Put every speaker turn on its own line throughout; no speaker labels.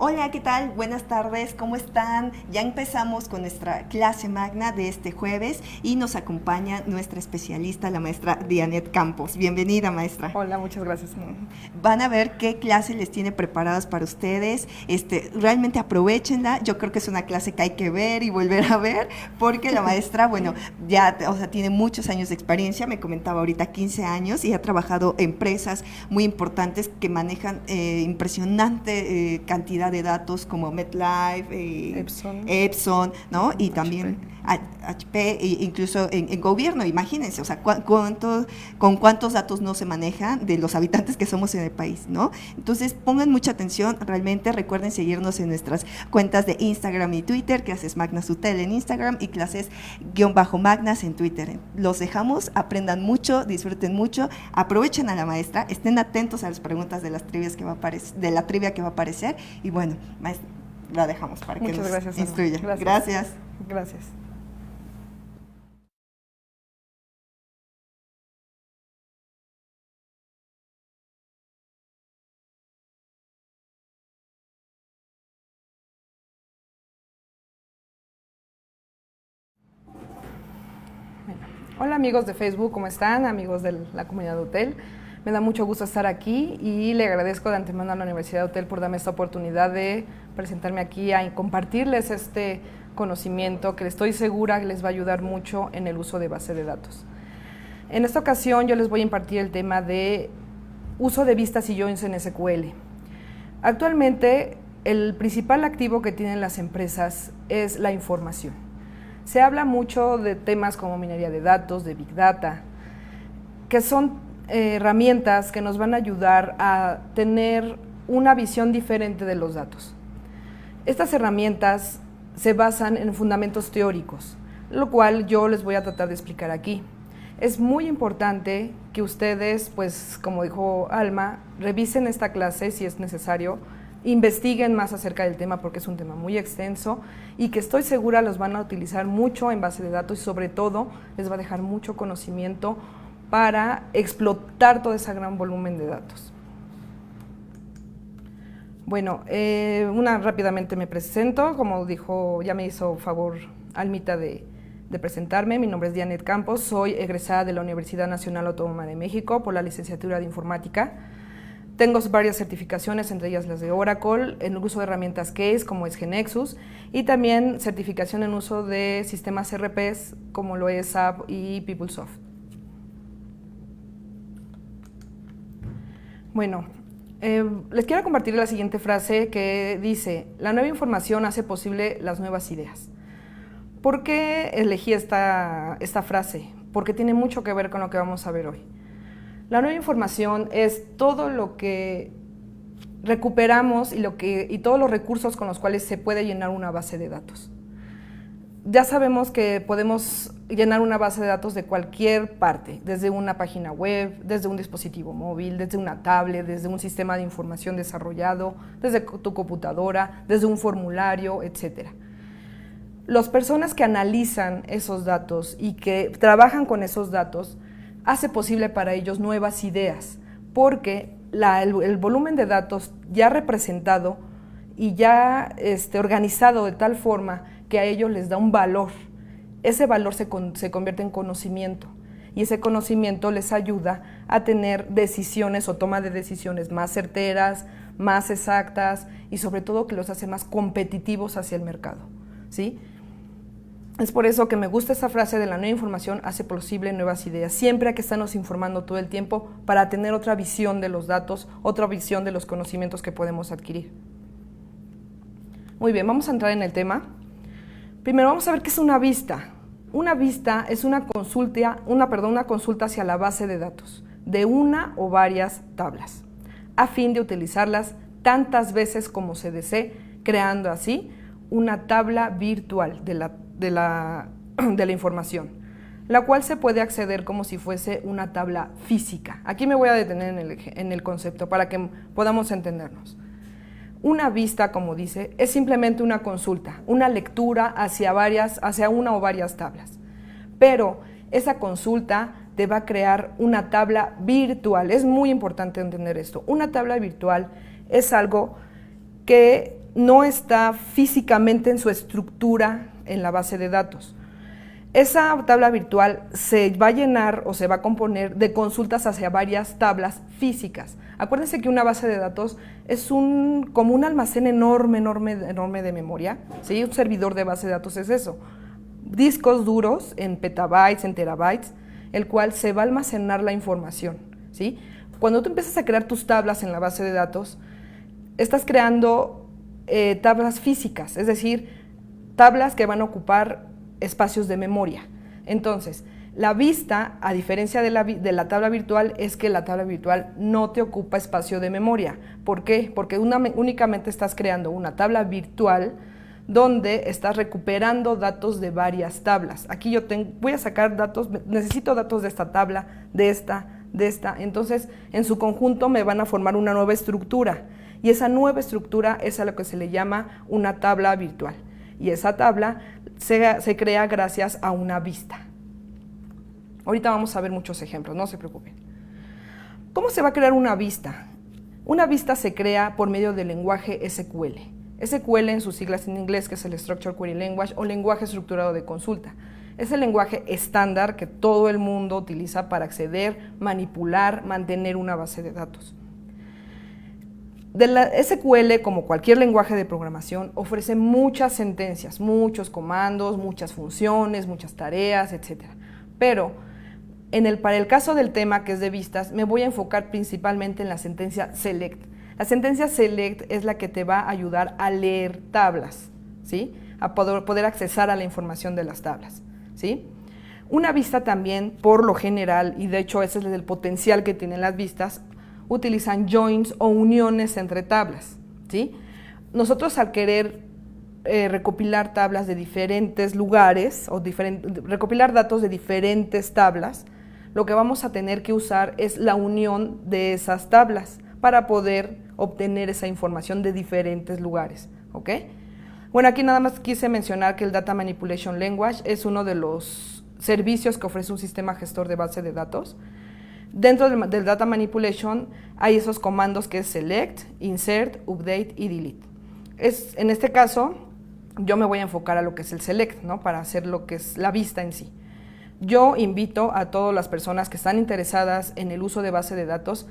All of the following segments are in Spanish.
Hola, ¿qué tal? Buenas tardes, ¿cómo están? Ya empezamos con nuestra clase magna de este jueves y nos acompaña nuestra especialista, la maestra Dianet Campos. Bienvenida, maestra.
Hola, muchas gracias.
Van a ver qué clase les tiene preparadas para ustedes. Realmente aprovechenla. Yo creo que es una clase que hay que ver y volver a ver, porque la maestra, bueno, ya, tiene muchos años de experiencia, me comentaba ahorita 15 años, y ha trabajado en empresas muy importantes que manejan impresionante cantidad de datos como MetLife, Epson, ¿no? Y también HP, incluso en gobierno, imagínense, o sea, con cuántos datos no se manejan de los habitantes que somos en el país, ¿no? Entonces, pongan mucha atención, realmente recuerden seguirnos en nuestras cuentas de Instagram y Twitter, Clases Magnas UTEL en Instagram y Clases_Magnas en Twitter. Los dejamos, aprendan mucho, disfruten mucho, aprovechen a la maestra, estén atentos a las preguntas de las trivias que va a aparecer, de la trivia que va a aparecer, y bueno, maestra, la dejamos para que nos instruya. Gracias.
Gracias. Hola amigos de Facebook, ¿cómo están? Amigos de la comunidad de UTEL. Me da mucho gusto estar aquí y le agradezco de antemano a la Universidad de UTEL por darme esta oportunidad de presentarme aquí y compartirles este conocimiento que estoy segura que les va a ayudar mucho en el uso de base de datos. En esta ocasión yo les voy a impartir el tema de uso de vistas y joins en SQL. Actualmente el principal activo que tienen las empresas es la información. Se habla mucho de temas como minería de datos, de Big Data, que son herramientas que nos van a ayudar a tener una visión diferente de los datos. Estas herramientas se basan en fundamentos teóricos, lo cual yo les voy a tratar de explicar aquí. Es muy importante que ustedes, pues como dijo Alma, revisen esta clase si es necesario, investiguen más acerca del tema porque es un tema muy extenso y que estoy segura los van a utilizar mucho en base de datos y sobre todo les va a dejar mucho conocimiento para explotar todo ese gran volumen de datos. Bueno, rápidamente me presento, como dijo, ya me hizo favor Almita de presentarme. Mi nombre es Dianet Campos, soy egresada de la Universidad Nacional Autónoma de México por la licenciatura de Informática. Tengo varias certificaciones, entre ellas las de Oracle, en el uso de herramientas Case, como es GeneXus, y también certificación en uso de sistemas ERPs, como lo es SAP y PeopleSoft. Bueno, les quiero compartir la siguiente frase que dice: la nueva información hace posible las nuevas ideas. ¿Por qué elegí esta frase? Porque tiene mucho que ver con lo que vamos a ver hoy. La nueva información es todo lo que recuperamos y todos los recursos con los cuales se puede llenar una base de datos. Ya sabemos que podemos llenar una base de datos de cualquier parte, desde una página web, desde un dispositivo móvil, desde una tablet, desde un sistema de información desarrollado, desde tu computadora, desde un formulario, etc. Las personas que analizan esos datos y que trabajan con esos datos hace posible para ellos nuevas ideas, porque el volumen de datos ya representado y ya organizado de tal forma que a ellos les da un valor. Ese valor se convierte en conocimiento y ese conocimiento les ayuda a tener decisiones o toma de decisiones más certeras, más exactas y sobre todo que los hace más competitivos hacia el mercado, ¿sí? Es por eso que me gusta esa frase de la nueva información hace posible nuevas ideas. Siempre hay que estarnos informando todo el tiempo para tener otra visión de los datos, otra visión de los conocimientos que podemos adquirir. Muy bien, vamos a entrar en el tema. Primero vamos a ver qué es una vista. Una vista es una consulta hacia la base de datos de una o varias tablas, a fin de utilizarlas tantas veces como se desee, creando así una tabla virtual de la información. la cual se puede acceder como si fuese una tabla física. Aquí me voy a detener en el concepto para que podamos entendernos. Una vista, como dice, es simplemente una consulta, una lectura hacia una o varias tablas. Pero esa consulta te va a crear una tabla virtual. Es muy importante entender esto. Una tabla virtual es algo que no está físicamente en su estructura en la base de datos. Esa tabla virtual se va a llenar o se va a componer de consultas hacia varias tablas físicas. Acuérdense que una base de datos es como un almacén enorme de memoria, ¿sí? Un servidor de base de datos es eso. Discos duros en petabytes, en terabytes, el cual se va a almacenar la información, ¿sí? Cuando tú empiezas a crear tus tablas en la base de datos, estás creando tablas físicas, es decir, tablas que van a ocupar espacios de memoria. Entonces, la vista, a diferencia de la tabla virtual, es que la tabla virtual no te ocupa espacio de memoria. ¿Por qué? Porque únicamente estás creando una tabla virtual donde estás recuperando datos de varias tablas. Aquí voy a sacar datos, necesito datos de esta tabla, de esta. Entonces, en su conjunto me van a formar una nueva estructura. Y esa nueva estructura es a lo que se le llama una tabla virtual. Y esa tabla se crea gracias a una vista. Ahorita vamos a ver muchos ejemplos, no se preocupen. ¿Cómo se va a crear una vista? Una vista se crea por medio del lenguaje SQL. SQL en sus siglas en inglés, que es el Structured Query Language o lenguaje estructurado de consulta. Es el lenguaje estándar que todo el mundo utiliza para acceder, manipular, mantener una base de datos. De la SQL, como cualquier lenguaje de programación, ofrece muchas sentencias, muchos comandos, muchas funciones, muchas tareas, etc. Pero para el caso del tema que es de vistas, me voy a enfocar principalmente en la sentencia select. La sentencia select es la que te va a ayudar a leer tablas, ¿sí? A poder accesar a la información de las tablas, ¿sí? Una vista también, por lo general, y de hecho ese es el potencial que tienen las vistas, utilizan joins o uniones entre tablas, ¿sí? Nosotros al querer recopilar tablas de diferentes lugares o recopilar datos de diferentes tablas, lo que vamos a tener que usar es la unión de esas tablas para poder obtener esa información de diferentes lugares, ¿ok? Bueno, aquí nada más quise mencionar que el Data Manipulation Language es uno de los servicios que ofrece un sistema gestor de base de datos. Dentro del Data Manipulation hay esos comandos que es Select, Insert, Update y Delete. En este caso, yo me voy a enfocar a lo que es el Select, ¿no? Para hacer lo que es la vista en sí. Yo invito a todas las personas que están interesadas en el uso de base de datos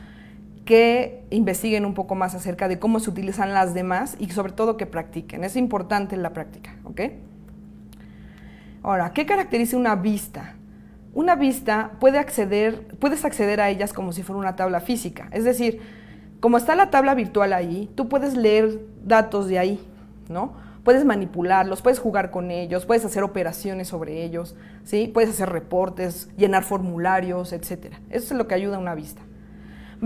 que investiguen un poco más acerca de cómo se utilizan las demás y sobre todo que practiquen. Es importante la práctica, ¿ok? Ahora, ¿qué caracteriza una vista? Una vista puedes acceder a ellas como si fuera una tabla física. Es decir, como está la tabla virtual ahí, tú puedes leer datos de ahí, ¿no? Puedes manipularlos, puedes jugar con ellos, puedes hacer operaciones sobre ellos, ¿sí? Puedes hacer reportes, llenar formularios, etc. Eso es lo que ayuda a una vista.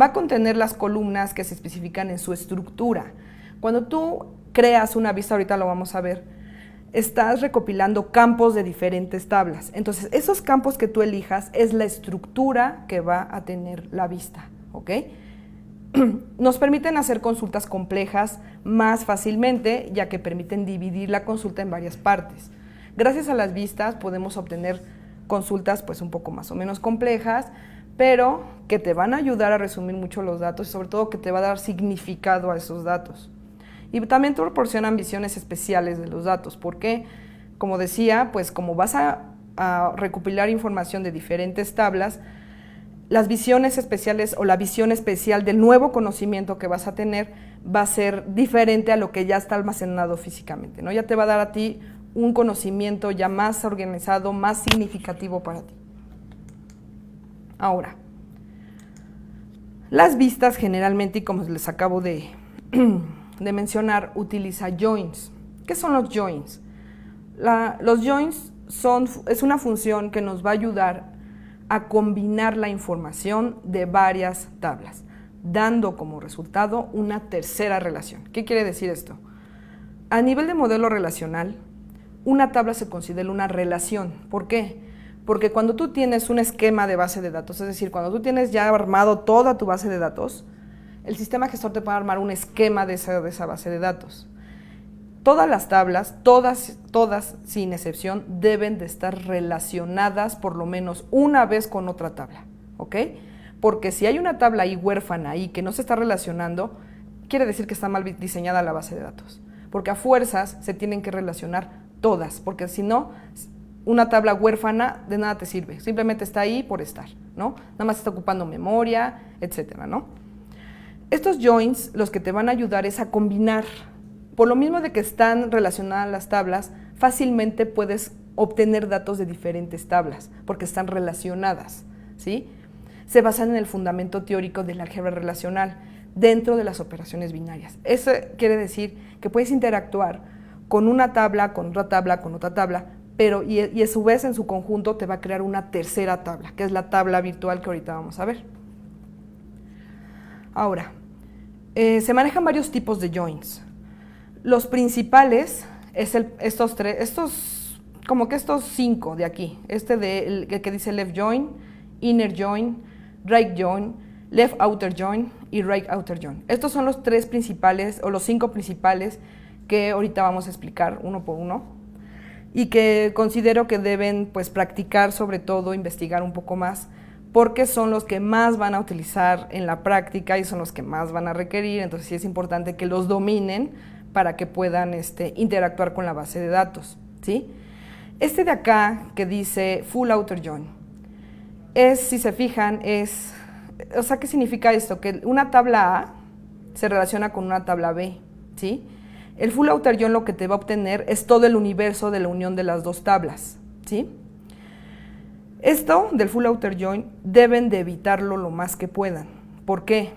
Va a contener las columnas que se especifican en su estructura. Cuando tú creas una vista, ahorita lo vamos a ver, estás recopilando campos de diferentes tablas. Entonces, esos campos que tú elijas es la estructura que va a tener la vista, ¿ok? Nos permiten hacer consultas complejas más fácilmente, ya que permiten dividir la consulta en varias partes. Gracias a las vistas podemos obtener consultas pues un poco más o menos complejas, pero que te van a ayudar a resumir mucho los datos y sobre todo que te va a dar significado a esos datos. Y también te proporcionan visiones especiales de los datos, porque, como decía, pues como vas a recopilar información de diferentes tablas, las visiones especiales o la visión especial del nuevo conocimiento que vas a tener va a ser diferente a lo que ya está almacenado físicamente, ¿no? Ya te va a dar a ti un conocimiento ya más organizado, más significativo para ti. Ahora, las vistas generalmente, y como les acabo de mencionar, utiliza joins. ¿Qué son los joins? Los joins es una función que nos va a ayudar a combinar la información de varias tablas, dando como resultado una tercera relación. ¿Qué quiere decir esto? A nivel de modelo relacional, una tabla se considera una relación. ¿Por qué? Porque cuando tú tienes un esquema de base de datos, es decir, cuando tú tienes ya armado toda tu base de datos, el sistema gestor te puede armar un esquema de esa base de datos. Todas las tablas, todas sin excepción, deben de estar relacionadas por lo menos una vez con otra tabla, ¿ok? Porque si hay una tabla ahí huérfana ahí que no se está relacionando, quiere decir que está mal diseñada la base de datos. Porque a fuerzas se tienen que relacionar todas, porque si no, una tabla huérfana de nada te sirve, simplemente está ahí por estar, ¿no? Nada más está ocupando memoria, etcétera, ¿no? Estos joins los que te van a ayudar es a combinar. Por lo mismo de que están relacionadas las tablas, fácilmente puedes obtener datos de diferentes tablas, porque están relacionadas, ¿sí? Se basan en el fundamento teórico del álgebra relacional dentro de las operaciones binarias. Eso quiere decir que puedes interactuar con una tabla, con otra tabla, con otra tabla, pero y a su vez en su conjunto te va a crear una tercera tabla, que es la tabla virtual que ahorita vamos a ver. Ahora, se manejan varios tipos de joins. Los principales es estos cinco de aquí, el que dice left join, inner join, right join, left outer join y right outer join. Estos son los tres principales o los cinco principales que ahorita vamos a explicar uno por uno y que considero que deben pues practicar, sobre todo investigar un poco más, porque son los que más van a utilizar en la práctica y son los que más van a requerir. Entonces sí es importante que los dominen para que puedan interactuar con la base de datos, ¿sí? Este de acá que dice full outer join, si se fijan, ¿qué significa esto? Que una tabla A se relaciona con una tabla B, ¿sí? El full outer join lo que te va a obtener es todo el universo de la unión de las dos tablas, ¿sí? Esto del full outer join deben de evitarlo lo más que puedan. ¿Por qué?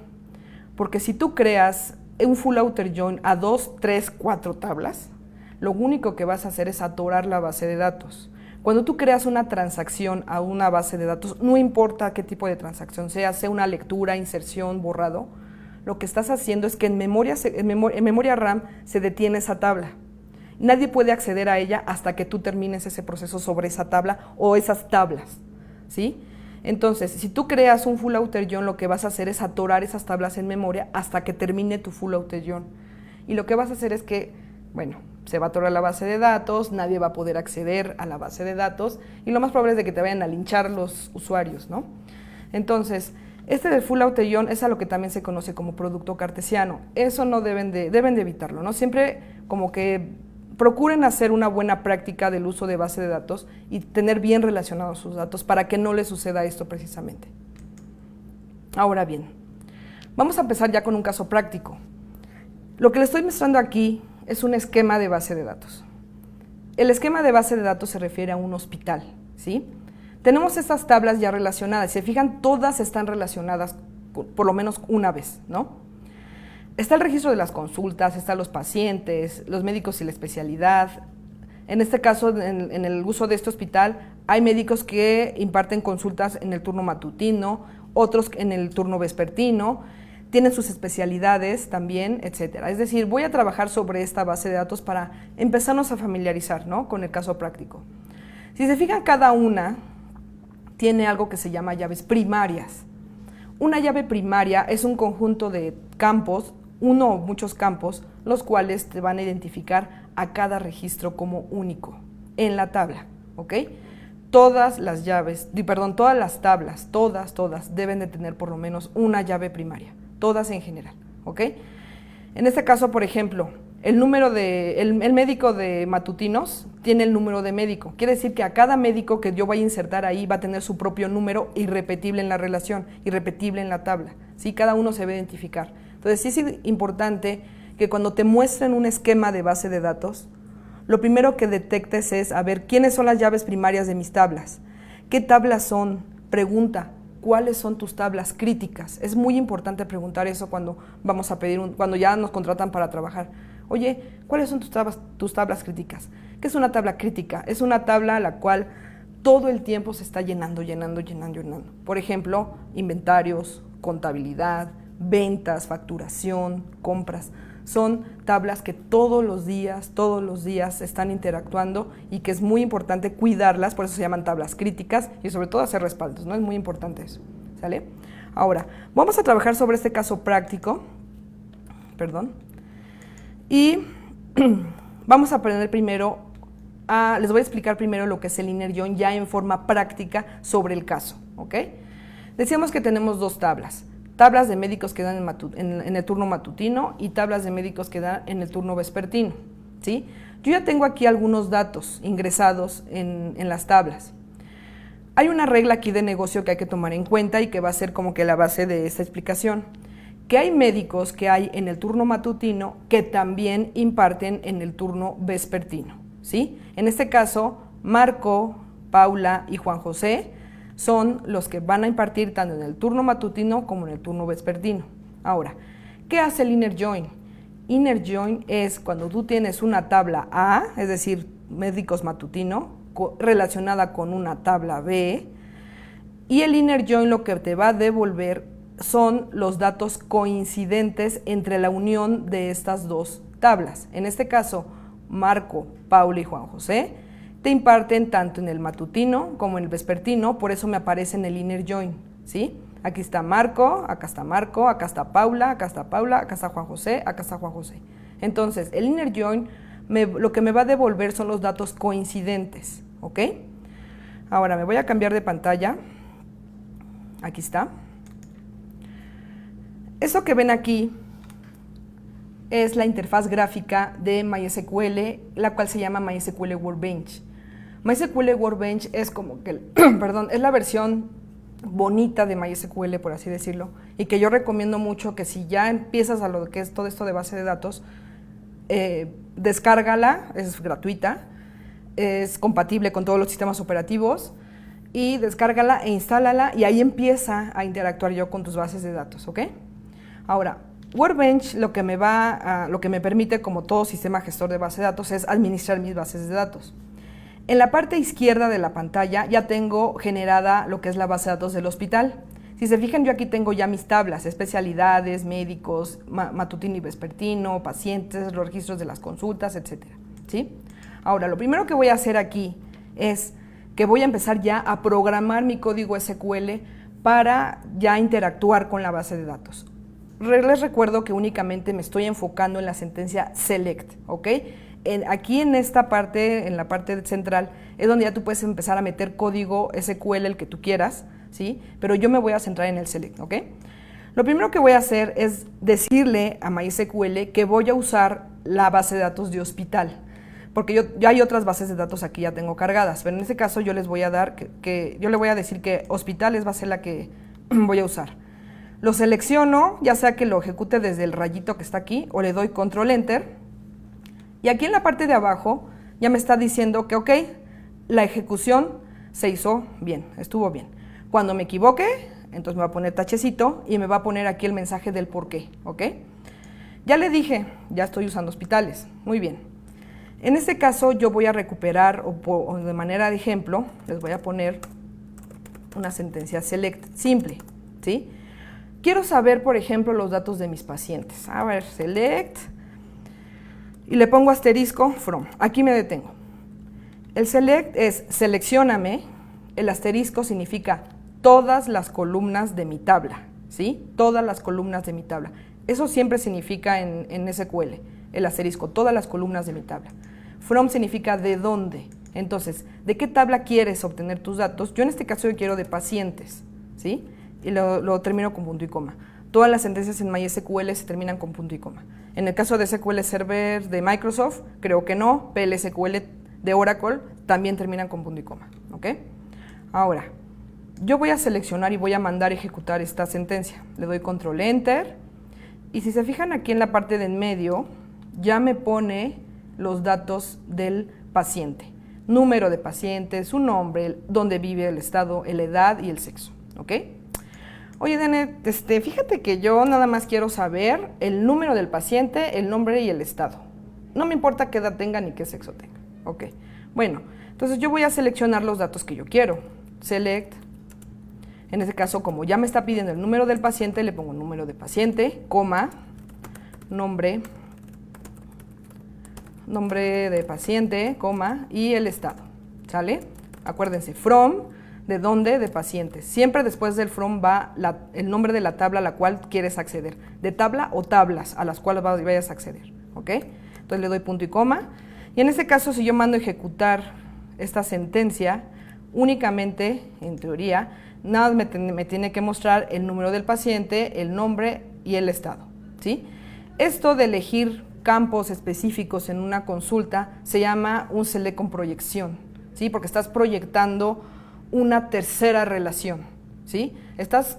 Porque si tú creas un full outer join a 2, 3, 4 tablas, lo único que vas a hacer es atorar la base de datos. Cuando tú creas una transacción a una base de datos, no importa qué tipo de transacción sea una lectura, inserción, borrado, lo que estás haciendo es que en memoria RAM se detiene esa tabla. Nadie puede acceder a ella hasta que tú termines ese proceso sobre esa tabla o esas tablas, ¿sí? Entonces, si tú creas un full outer join, lo que vas a hacer es atorar esas tablas en memoria hasta que termine tu full outer join. Y lo que vas a hacer es que, se va a atorar la base de datos, nadie va a poder acceder a la base de datos y lo más probable es de que te vayan a linchar los usuarios, ¿no? Entonces, del full outer join es a lo que también se conoce como producto cartesiano. Eso no deben de evitarlo, ¿no? Siempre como que procuren hacer una buena práctica del uso de base de datos y tener bien relacionados sus datos para que no les suceda esto precisamente. Ahora bien, vamos a empezar ya con un caso práctico. Lo que les estoy mostrando aquí es un esquema de base de datos. El esquema de base de datos se refiere a un hospital, ¿sí? Tenemos estas tablas ya relacionadas. Si se fijan, todas están relacionadas por lo menos una vez, ¿no? Está el registro de las consultas, están los pacientes, los médicos y la especialidad. En este caso, en el uso de este hospital, hay médicos que imparten consultas en el turno matutino, otros en el turno vespertino, tienen sus especialidades también, etcétera. Es decir, voy a trabajar sobre esta base de datos para empezarnos a familiarizar, ¿no?, con el caso práctico. Si se fijan, cada una tiene algo que se llama llaves primarias. Una llave primaria es un conjunto de campos, uno o muchos campos, los cuales te van a identificar a cada registro como único en la tabla, ¿ok? Todas las tablas, todas deben de tener por lo menos una llave primaria, todas en general, ¿ok? En este caso, por ejemplo, el médico de matutinos tiene el número de médico. Quiere decir que a cada médico que yo vaya a insertar ahí va a tener su propio número irrepetible en la relación, irrepetible en la tabla, ¿sí? Cada uno se va a identificar. Entonces sí es importante que cuando te muestren un esquema de base de datos, lo primero que detectes es a ver quiénes son las llaves primarias de mis tablas, qué tablas son, pregunta, ¿cuáles son tus tablas críticas? Es muy importante preguntar eso cuando vamos a pedir cuando ya nos contratan para trabajar. Oye, ¿cuáles son tus tablas críticas? ¿Qué es una tabla crítica? Es una tabla a la cual todo el tiempo se está llenando. Por ejemplo, inventarios, contabilidad, ventas, facturación, compras. son tablas que todos los días están interactuando y que es muy importante cuidarlas, por eso se llaman tablas críticas y sobre todo hacer respaldos, ¿no? Es muy importante eso, ¿sale? Ahora, vamos a trabajar sobre este caso práctico, y vamos a aprender primero, les voy a explicar primero lo que es el inner join ya en forma práctica sobre el caso, ¿ok? Decíamos que tenemos dos tablas de médicos que dan en el turno matutino y tablas de médicos que dan en el turno vespertino, ¿sí? Yo ya tengo aquí algunos datos ingresados en las tablas. Hay una regla aquí de negocio que hay que tomar en cuenta y que va a ser como que la base de esta explicación, que hay médicos que hay en el turno matutino que también imparten en el turno vespertino, ¿sí? En este caso, Marco, Paula y Juan José son los que van a impartir tanto en el turno matutino como en el turno vespertino. Ahora, ¿qué hace el inner join? Inner join es cuando tú tienes una tabla A, es decir, médicos matutino, relacionada con una tabla B, y el inner join lo que te va a devolver son los datos coincidentes entre la unión de estas dos tablas. En este caso, Marco, Paula y Juan José te imparten tanto en el matutino como en el vespertino, por eso me aparece en el inner join, ¿sí? Aquí está Marco, acá está Marco, acá está Paula, acá está Paula, acá está Juan José, acá está Juan José. Entonces, el inner join lo que me va a devolver son los datos coincidentes, ¿ok? Ahora me voy a cambiar de pantalla. Aquí está. Eso que ven aquí es la interfaz gráfica de MySQL, la cual se llama MySQL Workbench. MySQL Workbench es como que, es la versión bonita de MySQL, por así decirlo, y que yo recomiendo mucho que si ya empiezas a lo que es todo esto de base de datos, descárgala, es gratuita, es compatible con todos los sistemas operativos, y descárgala e instálala, y ahí empieza a interactuar yo con tus bases de datos, ¿ok? Ahora, Workbench lo que me permite, como todo sistema gestor de base de datos, es administrar mis bases de datos. En la parte izquierda de la pantalla ya tengo generada lo que es la base de datos del hospital. Si se fijan, yo aquí tengo ya mis tablas, especialidades, médicos, matutino y vespertino, pacientes, los registros de las consultas, etcétera, ¿sí? Ahora, lo primero que voy a hacer aquí es que voy a empezar ya a programar mi código SQL para ya interactuar con la base de datos. Les recuerdo que únicamente me estoy enfocando en la sentencia select, ¿ok? Aquí en esta parte, en la parte central, es donde ya tú puedes empezar a meter código SQL, el que tú quieras, ¿sí? Pero yo me voy a centrar en el select, ¿ok? Lo primero que voy a hacer es decirle a MySQL que voy a usar la base de datos de hospital, porque ya hay otras bases de datos aquí ya tengo cargadas, pero en este caso yo les voy a dar yo le voy a decir que hospitales va a ser la que voy a usar. Lo selecciono, ya sea que lo ejecute desde el rayito que está aquí o le doy control enter. Y aquí en la parte de abajo ya me está diciendo que ok, la ejecución se hizo bien, estuvo bien. Cuando me equivoque, entonces me va a poner tachecito y me va a poner aquí el mensaje del por qué, ¿ok? Ya le dije, ya estoy usando hospitales, muy bien. En este caso yo voy a recuperar, o de manera de ejemplo, les voy a poner una sentencia select simple, ¿sí? Quiero saber, por ejemplo, los datos de mis pacientes. A ver, select, y le pongo asterisco from. Aquí me detengo. El select es seleccióname, el asterisco significa todas las columnas de mi tabla, ¿sí? Todas las columnas de mi tabla. Eso siempre significa en SQL, el asterisco, todas las columnas de mi tabla. From significa de dónde. Entonces, ¿de qué tabla quieres obtener tus datos? Yo en este caso yo quiero de pacientes, ¿sí? Y lo termino con punto y coma. Todas las sentencias en MySQL se terminan con punto y coma. En el caso de SQL Server de Microsoft, creo que no. PLSQL de Oracle también terminan con punto y coma, ¿ok? Ahora, yo voy a seleccionar y voy a mandar ejecutar esta sentencia. Le doy control enter, y si se fijan aquí en la parte de en medio, ya me pone los datos del paciente. Número de paciente, su nombre, dónde vive, el estado, la edad y el sexo, ¿ok? Oye, Dene, fíjate que yo nada más quiero saber el número del paciente, el nombre y el estado. No me importa qué edad tenga ni qué sexo tenga. Ok, bueno, entonces yo voy a seleccionar los datos que yo quiero. Select, en este caso, como ya me está pidiendo el número del paciente, le pongo número de paciente, coma, nombre, nombre de paciente, coma, y el estado, ¿sale? Acuérdense, from, ¿de dónde? De pacientes. Siempre después del from va el nombre de la tabla a la cual quieres acceder. De tabla o tablas a las cuales vayas a acceder, ¿ok? Entonces le doy punto y coma. Y en este caso, si yo mando ejecutar esta sentencia, únicamente, en teoría, nada me tiene que mostrar el número del paciente, el nombre y el estado, ¿sí? Esto de elegir campos específicos en una consulta se llama un select con proyección, ¿sí? Porque estás proyectando una tercera relación, ¿sí?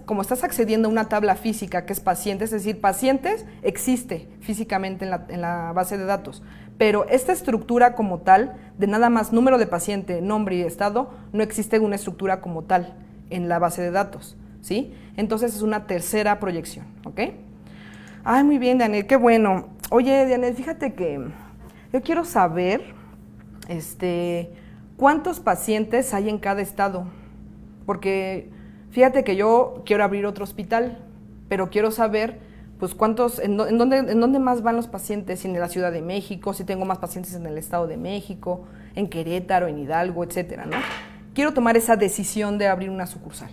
Como estás accediendo a una tabla física que es pacientes, es decir, pacientes existe físicamente en la base de datos, pero esta estructura como tal, de nada más número de paciente, nombre y estado, no existe una estructura como tal en la base de datos, ¿sí? Entonces es una tercera proyección, ¿ok? Ay, muy bien, Daniel, qué bueno. Oye, Daniel, fíjate que yo quiero saber, ¿cuántos pacientes hay en cada estado? Porque fíjate que yo quiero abrir otro hospital, pero quiero saber, pues, cuántos, en dónde más van los pacientes, si en la Ciudad de México, si tengo más pacientes en el Estado de México, en Querétaro, en Hidalgo, etcétera, ¿no? Quiero tomar esa decisión de abrir una sucursal.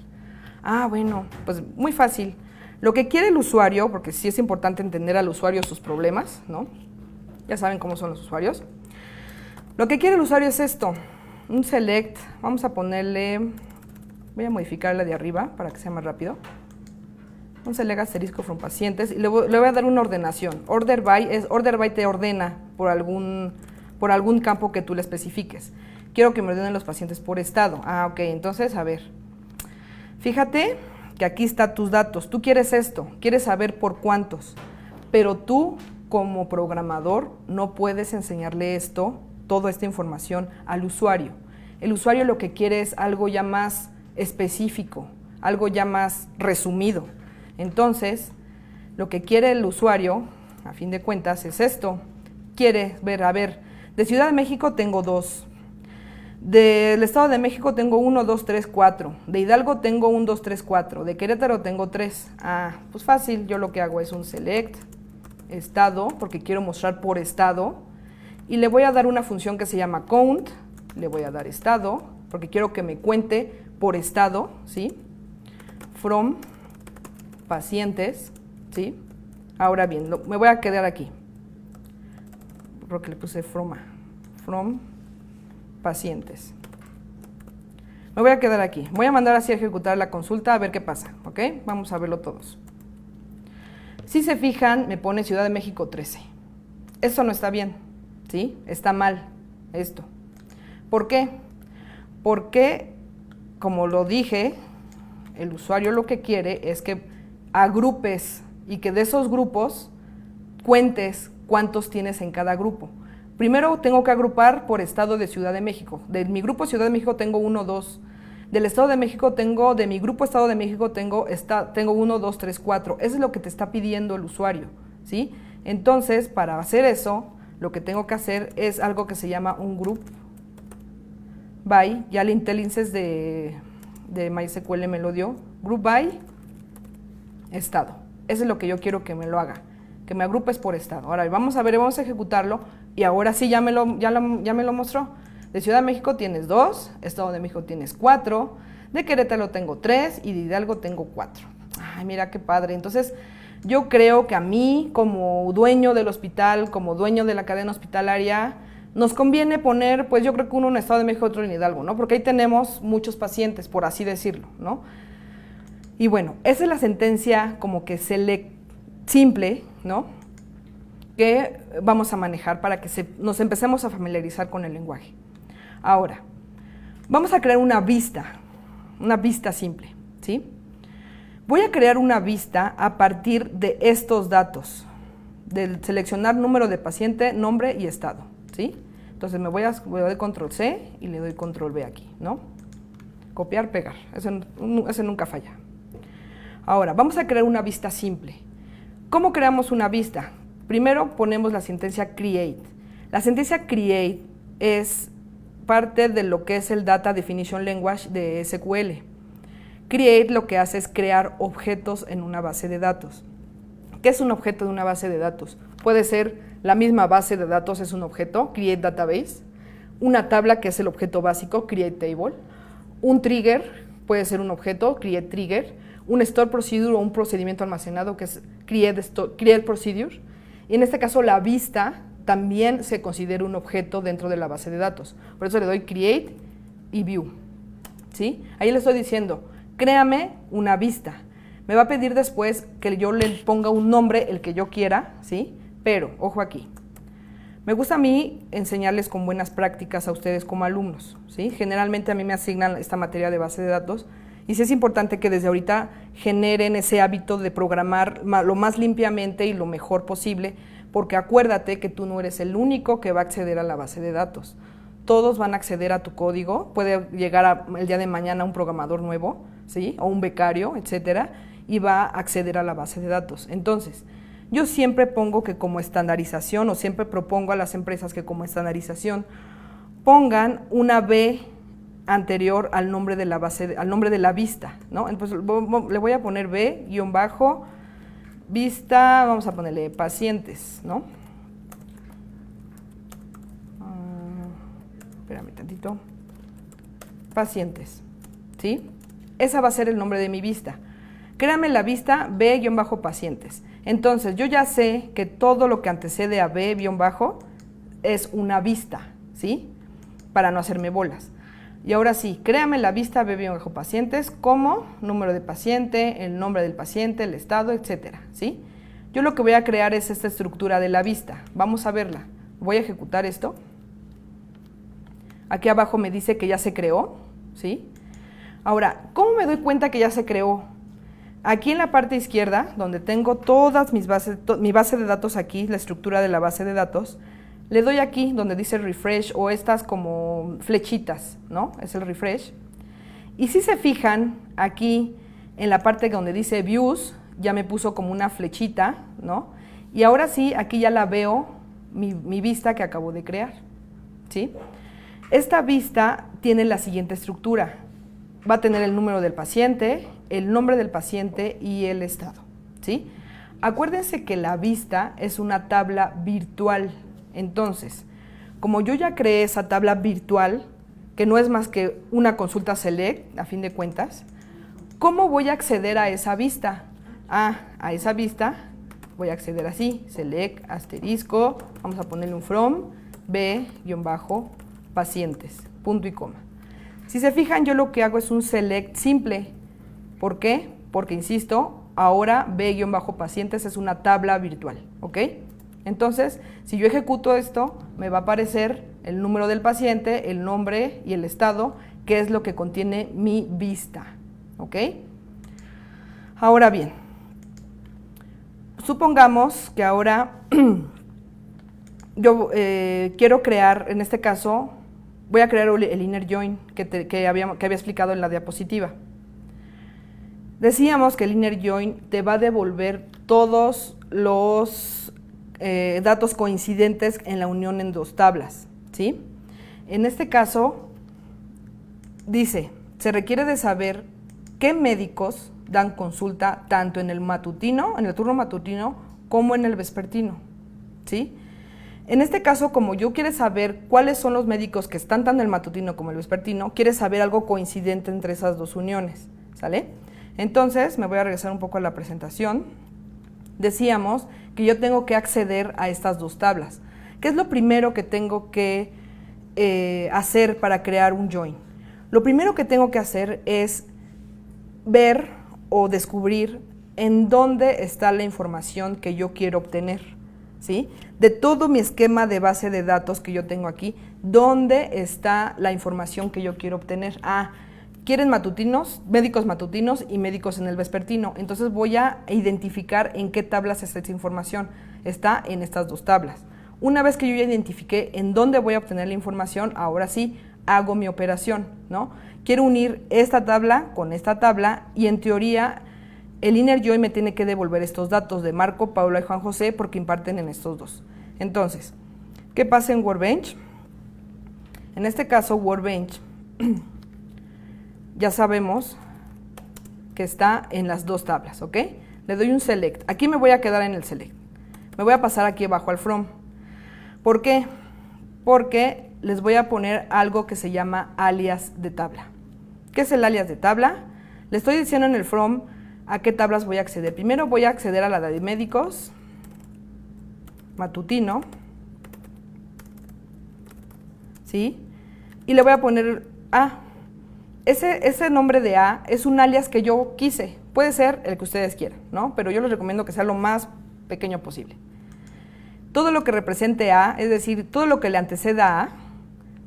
Ah, bueno, pues muy fácil. Lo que quiere el usuario, porque sí es importante entender al usuario sus problemas, ¿no? Ya saben cómo son los usuarios. Lo que quiere el usuario es esto, un select, vamos a ponerle, voy a modificar la de arriba para que sea más rápido. Un select asterisco from pacientes y le voy a dar una ordenación. Order by te ordena por algún campo que tú le especifiques. Quiero que me ordenen los pacientes por estado. Ah, ok, entonces, a ver. Fíjate que aquí están tus datos. Tú quieres esto, quieres saber por cuántos, pero tú como programador no puedes enseñarle toda esta información al usuario. El usuario lo que quiere es algo ya más específico, algo ya más resumido. Entonces, lo que quiere el usuario, a fin de cuentas, es esto. Quiere ver, a ver, de Ciudad de México tengo 2. Del Estado de México tengo 1, 2, 3, 4. De Hidalgo tengo 1, 2, 3, 4. De Querétaro tengo 3. Ah, pues fácil, yo lo que hago es un select, estado, porque quiero mostrar por estado. Y le voy a dar una función que se llama count. Le voy a dar estado, porque quiero que me cuente por estado, ¿sí? From pacientes, ¿sí? Ahora bien, me voy a quedar aquí. Porque le puse from pacientes. Me voy a quedar aquí. Voy a mandar así a ejecutar la consulta a ver qué pasa, ¿ok? Vamos a verlo todos. Si se fijan, me pone Ciudad de México 13. Eso no está bien, ¿sí? Está mal esto. ¿Por qué? Porque, como lo dije, el usuario lo que quiere es que agrupes y que de esos grupos cuentes cuántos tienes en cada grupo. Primero tengo que agrupar por estado de Ciudad de México. De mi grupo Ciudad de México tengo 1, 2. Del Estado de México de mi grupo Estado de México tengo 1, 2, 3, 4. Eso es lo que te está pidiendo el usuario, ¿sí? Entonces, para hacer eso, lo que tengo que hacer es algo que se llama un group by. Ya el IntelliSense de MySQL me lo dio. Group by estado. Eso es lo que yo quiero que me lo haga, que me agrupes por estado. Ahora vamos a ver, vamos a ejecutarlo y ahora sí ya me lo mostró. De Ciudad de México tienes 2, Estado de México tienes 4, de Querétaro tengo 3 y de Hidalgo tengo 4. Ay, mira qué padre. Entonces, yo creo que a mí, como dueño del hospital, como dueño de la cadena hospitalaria, nos conviene poner, pues yo creo que uno en Estado de México, otro en Hidalgo, ¿no? Porque ahí tenemos muchos pacientes, por así decirlo, ¿no? Y bueno, esa es la sentencia como que simple, ¿no? Que vamos a manejar para que nos empecemos a familiarizar con el lenguaje. Ahora, vamos a crear una vista simple, ¿sí? Voy a crear una vista a partir de estos datos, del seleccionar número de paciente, nombre y estado, ¿sí? Entonces me voy a dar control C y le doy control V aquí, ¿no? Copiar, pegar, ese nunca falla. Ahora, vamos a crear una vista simple. ¿Cómo creamos una vista? Primero ponemos la sentencia create. La sentencia create es parte de lo que es el Data Definition Language de SQL. Create lo que hace es crear objetos en una base de datos. ¿Qué es un objeto de una base de datos? Puede ser la misma base de datos es un objeto, create database, una tabla que es el objeto básico, create table, un trigger puede ser un objeto, create trigger, un store procedure o un procedimiento almacenado que es create procedure, y en este caso la vista también se considera un objeto dentro de la base de datos, por eso le doy create y view, ¿sí? Ahí le estoy diciendo, créame una vista, me va a pedir después que yo le ponga un nombre, el que yo quiera, ¿sí? Pero, ojo aquí, me gusta a mí enseñarles con buenas prácticas a ustedes como alumnos, ¿sí? Generalmente a mí me asignan esta materia de base de datos y sí es importante que desde ahorita generen ese hábito de programar lo más limpiamente y lo mejor posible, porque acuérdate que tú no eres el único que va a acceder a la base de datos. Todos van a acceder a tu código, puede llegar el día de mañana un programador nuevo, ¿sí? O un becario, etcétera, y va a acceder a la base de datos. Entonces, yo siempre pongo que como estandarización, o siempre propongo a las empresas que como estandarización pongan una B anterior al nombre de la base, al nombre de la vista, ¿no? Entonces le voy a poner B-vista, vamos a ponerle pacientes, ¿no? Espérame tantito. Pacientes, ¿sí? Esa va a ser el nombre de mi vista. Créame la vista B-pacientes. Entonces, yo ya sé que todo lo que antecede a B- es una vista, ¿sí? Para no hacerme bolas. Y ahora sí, créame la vista B-pacientes como número de paciente, el nombre del paciente, el estado, etcétera, ¿sí? Yo lo que voy a crear es esta estructura de la vista. Vamos a verla. Voy a ejecutar esto. Aquí abajo me dice que ya se creó, ¿sí? Ahora, ¿cómo me doy cuenta que ya se creó? Aquí en la parte izquierda, donde tengo todas mis bases, mi base de datos aquí, la estructura de la base de datos, le doy aquí donde dice refresh o estas como flechitas, ¿no? Es el refresh. Y si se fijan, aquí en la parte donde dice views, ya me puso como una flechita, ¿no? Y ahora sí, aquí ya la veo, mi vista que acabo de crear, ¿sí? Esta vista tiene la siguiente estructura. Va a tener el número del paciente, el nombre del paciente y el estado, ¿sí? Acuérdense que la vista es una tabla virtual. Entonces, como yo ya creé esa tabla virtual, que no es más que una consulta select, a fin de cuentas, ¿cómo voy a acceder a esa vista? A esa vista voy a acceder así, select, asterisco, vamos a ponerle un from, B-pacientes, punto y coma. Si se fijan, yo lo que hago es un select simple. ¿Por qué? Porque, insisto, ahora B-pacientes es una tabla virtual, ¿ok? Entonces, si yo ejecuto esto, me va a aparecer el número del paciente, el nombre y el estado, que es lo que contiene mi vista, ¿ok? Ahora bien, supongamos que ahora yo quiero crear, en este caso, voy a crear el inner join que había explicado en la diapositiva. Decíamos que el inner join te va a devolver todos los datos coincidentes en la unión en dos tablas, ¿sí? En este caso, dice, se requiere de saber qué médicos dan consulta tanto en el matutino, en el turno matutino, como en el vespertino, ¿sí? En este caso, como yo quiero saber cuáles son los médicos que están tanto en el matutino como en el vespertino, quiere saber algo coincidente entre esas dos uniones, ¿sale? Entonces, me voy a regresar un poco a la presentación. Decíamos que yo tengo que acceder a estas dos tablas. ¿Qué es lo primero que tengo que hacer para crear un join? Lo primero que tengo que hacer es ver o descubrir en dónde está la información que yo quiero obtener, ¿sí? De todo mi esquema de base de datos que yo tengo aquí, ¿dónde está la información que yo quiero obtener? Quieren matutinos, médicos matutinos y médicos en el vespertino. Entonces voy a identificar en qué tablas está esta información. Está en estas dos tablas. Una vez que yo ya identifiqué en dónde voy a obtener la información, ahora sí hago mi operación, ¿no? Quiero unir esta tabla con esta tabla y en teoría el inner join me tiene que devolver estos datos de Marco, Paula y Juan José porque imparten en estos dos. Entonces, ¿qué pasa en Workbench? En este caso, Workbench ya sabemos que está en las dos tablas, ¿ok? Le doy un select. Aquí me voy a quedar en el select. Me voy a pasar aquí abajo al from. ¿Por qué? Porque les voy a poner algo que se llama alias de tabla. ¿Qué es el alias de tabla? Le estoy diciendo en el from a qué tablas voy a acceder. Primero voy a acceder a la de médicos, matutino, ¿sí? Y le voy a poner A. Ese nombre de A es un alias que yo quise. Puede ser el que ustedes quieran, ¿no? Pero yo les recomiendo que sea lo más pequeño posible. Todo lo que represente A, es decir, todo lo que le anteceda a,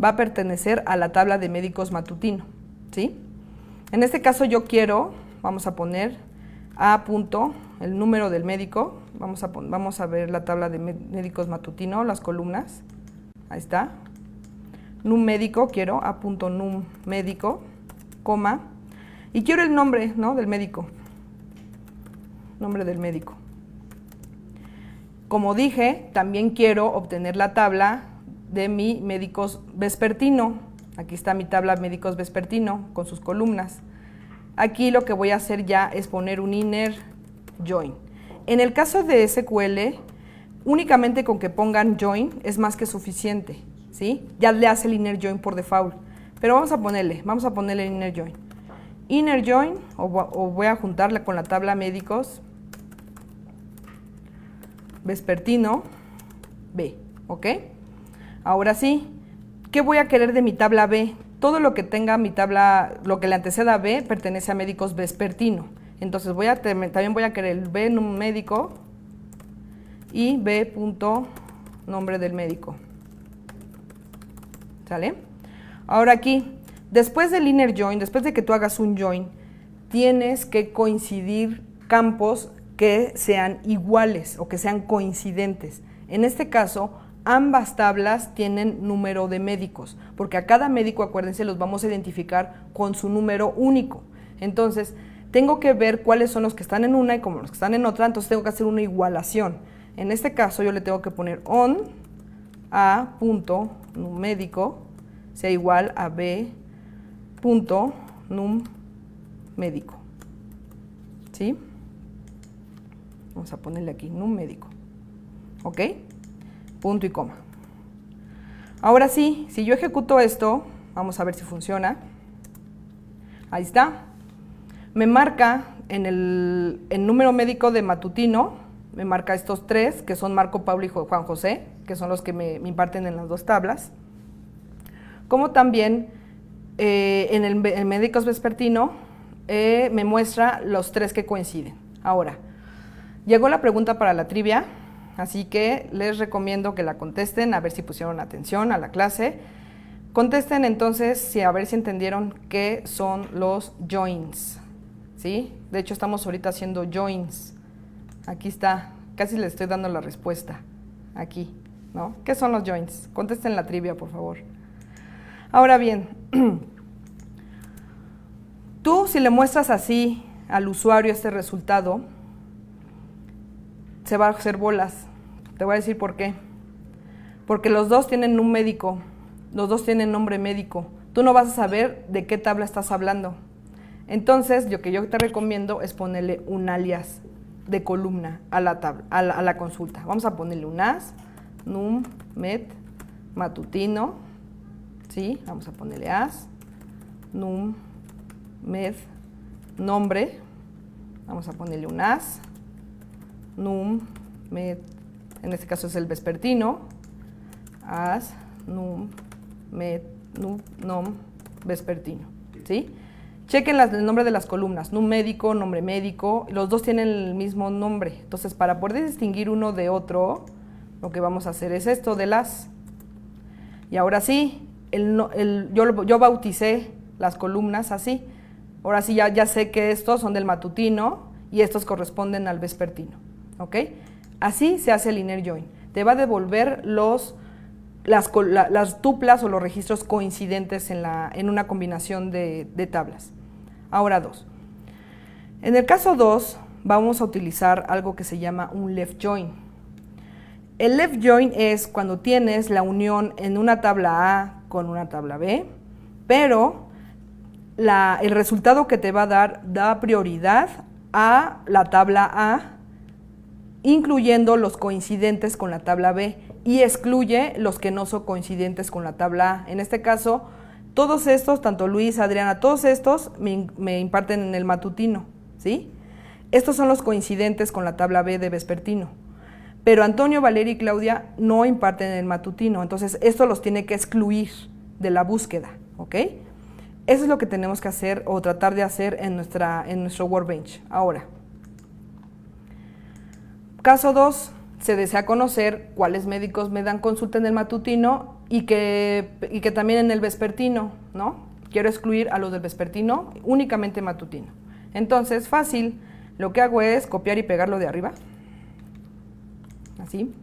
va a pertenecer a la tabla de médicos matutino, ¿sí? En este caso yo quiero, vamos a poner A punto, el número del médico, vamos a ver la tabla de médicos matutino, las columnas, ahí está. Num médico, quiero A punto num médico, coma, y quiero el nombre, ¿no?, del médico, nombre del médico. Como dije, también quiero obtener la tabla de mi médicos vespertino. Aquí está mi tabla médicos vespertino con sus columnas. Aquí lo que voy a hacer ya es poner un inner join. En el caso de SQL, únicamente con que pongan join es más que suficiente, ¿sí? Ya le hace el inner join por default. Pero vamos a ponerle inner join. Inner join, o voy a juntarla con la tabla médicos vespertino B, ¿ok? Ahora sí, ¿qué voy a querer de mi tabla B? Todo lo que tenga mi tabla, lo que le anteceda a B, pertenece a médicos vespertino. Entonces también voy a querer el B médico y B punto nombre del médico. ¿Sale? Ahora aquí, después del inner join, después de que tú hagas un join, tienes que coincidir campos que sean iguales o que sean coincidentes. En este caso, ambas tablas tienen número de médicos, porque a cada médico, acuérdense, los vamos a identificar con su número único. Entonces, tengo que ver cuáles son los que están en una y como los que están en otra, entonces tengo que hacer una igualación. En este caso, yo le tengo que poner on a punto num médico sea igual a b punto num médico. ¿Sí? Vamos a ponerle aquí num médico. ¿Ok? Punto y coma. Ahora sí, si yo ejecuto esto, vamos a ver si funciona. Ahí está. Me marca en el número médico de matutino, me marca estos tres, que son Marco, Pablo y Juan José, que son los que me imparten en las dos tablas. Como también en el médicos vespertino me muestra los tres que coinciden. Ahora, llegó la pregunta para la trivia, así que les recomiendo que la contesten, a ver si pusieron atención a la clase. Contesten entonces, a ver si entendieron qué son los joins, ¿sí? De hecho, estamos ahorita haciendo joins. Aquí está, casi les estoy dando la respuesta, aquí, ¿no? ¿Qué son los joins? Contesten la trivia, por favor. Ahora bien, tú si le muestras así al usuario este resultado, se va a hacer bolas. Te voy a decir por qué. Porque los dos tienen un médico, los dos tienen nombre médico. Tú no vas a saber de qué tabla estás hablando. Entonces, lo que yo te recomiendo es ponerle un alias de columna a la tabla, a la consulta. Vamos a ponerle un as, num, met, matutino, ¿sí? Vamos a ponerle as, num, med, nombre. Vamos a ponerle un as, num, med, en este caso es el vespertino, as, num, med, nom, vespertino, ¿sí? Chequen el nombre de las columnas, num médico, nombre médico, los dos tienen el mismo nombre. Entonces, para poder distinguir uno de otro, lo que vamos a hacer es esto de las. Y ahora sí, yo bauticé las columnas así. Ahora sí ya sé que estos son del matutino y estos corresponden al vespertino. ¿Ok? Así se hace el inner join. Te va a devolver las tuplas o los registros coincidentes en una combinación de tablas. Ahora 2. En el caso 2 vamos a utilizar algo que se llama un left join. El left join es cuando tienes la unión en una tabla A con una tabla B, pero el resultado que te va a dar da prioridad a la tabla A incluyendo los coincidentes con la tabla B y excluye los que no son coincidentes con la tabla A. En este caso, todos estos, tanto Luis, Adriana, todos estos me imparten en el matutino, ¿sí? Estos son los coincidentes con la tabla B de vespertino. Pero Antonio, Valeria y Claudia no imparten en el matutino, entonces esto los tiene que excluir de la búsqueda, ¿ok? Eso es lo que tenemos que hacer o tratar de hacer en nuestro Workbench. Ahora, caso 2, se desea conocer cuáles médicos me dan consulta en el matutino y que también en el vespertino, ¿no? Quiero excluir a los del vespertino, únicamente matutino. Entonces, fácil, lo que hago es copiar y pegarlo de arriba, así,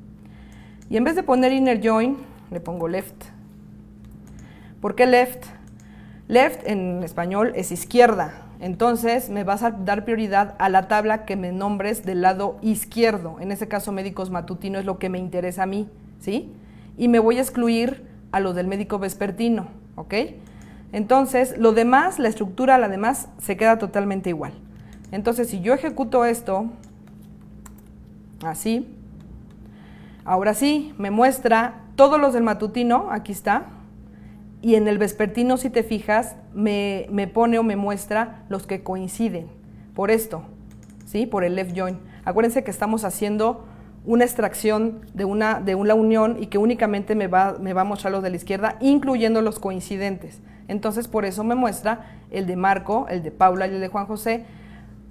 y en vez de poner inner join, le pongo left. ¿Por qué left? Left en español es izquierda, entonces me vas a dar prioridad a la tabla que me nombres del lado izquierdo, en este caso médicos matutino es lo que me interesa a mí, ¿sí? Y me voy a excluir a los del médico vespertino, ¿ok? Entonces, lo demás, la estructura, la demás, se queda totalmente igual. Entonces, si yo ejecuto esto, así, ahora sí, me muestra todos los del matutino, aquí está, y en el vespertino, si te fijas, me pone o me muestra los que coinciden, por esto, ¿sí? Por el left join. Acuérdense que estamos haciendo una extracción de una unión y que únicamente me va a mostrar los de la izquierda, incluyendo los coincidentes. Entonces, por eso me muestra el de Marco, el de Paula y el de Juan José,